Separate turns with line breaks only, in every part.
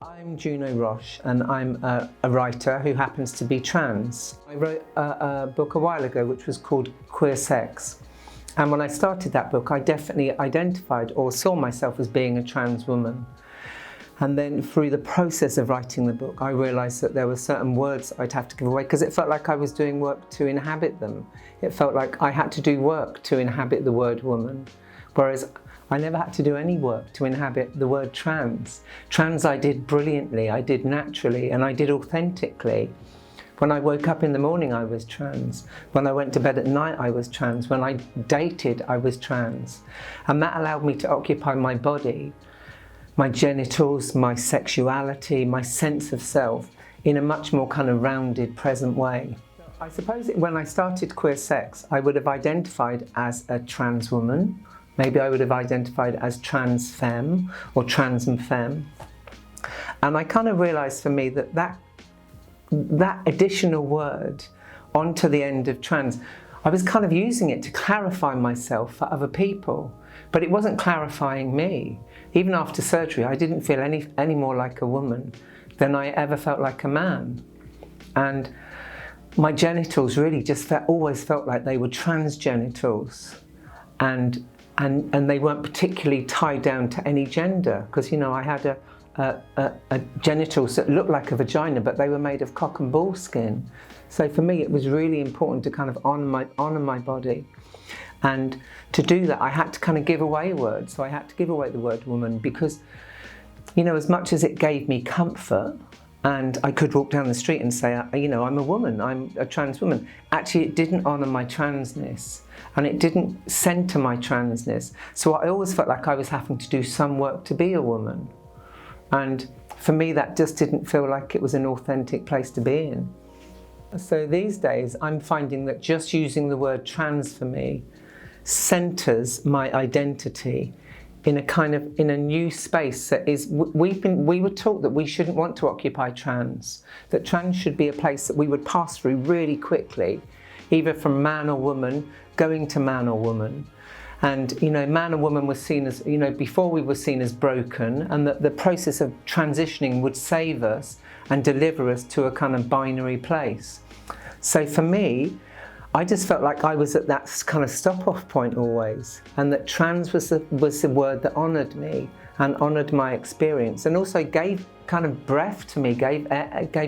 I'm Juno Roche and I'm a writer who happens to be trans. I wrote a book a while ago which was called Queer Sex, and when I started that book I definitely identified or saw myself as being a trans woman. And then through the process of writing the book I realised that there were certain words I'd have to give away because it felt like I was doing work to inhabit them. It felt like I had to do work to inhabit the word woman, whereas I never had to do any work to inhabit the word trans. Trans I did brilliantly, I did naturally, and I did authentically. When I woke up in the morning I was trans. When I went to bed at night I was trans. When I dated I was trans. And that allowed me to occupy my body, my genitals, my sexuality, my sense of self in a much more kind of rounded, present way. I suppose when I started Queer Sex I would have identified as a trans woman. Maybe I would have identified as trans femme or trans and femme. And I kind of realised for me that additional word onto the end of trans, I was kind of using it to clarify myself for other people, but it wasn't clarifying me. Even after surgery, I didn't feel any more like a woman than I ever felt like a man. And my genitals really just always felt like they were trans genitals. And they weren't particularly tied down to any gender, because, you know, I had a genitals that looked like a vagina, but they were made of cock and bull skin. So for me, it was really important to kind of honour my body. And to do that, I had to kind of give away words. So I had to give away the word woman because, you know, as much as it gave me comfort, and I could walk down the street and say, you know, I'm a woman, I'm a trans woman. Actually, it didn't honour my transness and it didn't centre my transness. So I always felt like I was having to do some work to be a woman. And for me, that just didn't feel like it was an authentic place to be in. So these days, I'm finding that just using the word trans for me centres my identity in a new space that is, we were taught that we shouldn't want to occupy trans, that trans should be a place that we would pass through really quickly, either from man or woman, going to man or woman. And, you know, man or woman was seen as, you know, before we were seen as broken, and that the process of transitioning would save us and deliver us to a kind of binary place. So for me, I just felt like I was at that kind of stop-off point always, and that trans was the word that honoured me and honoured my experience, and also gave kind of breath to me, gave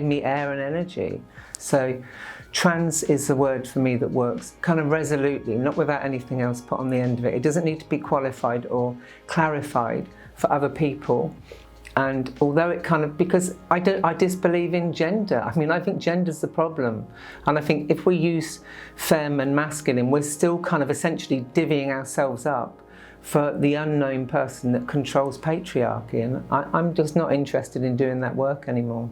me air and energy. So trans is the word for me that works kind of resolutely, not without anything else put on the end of it. It doesn't need to be qualified or clarified for other people. And although it kind of, because I disbelieve in gender. I mean, I think gender's the problem. And I think if we use femme and masculine, we're still kind of essentially divvying ourselves up for the unknown person that controls patriarchy. And I'm just not interested in doing that work anymore.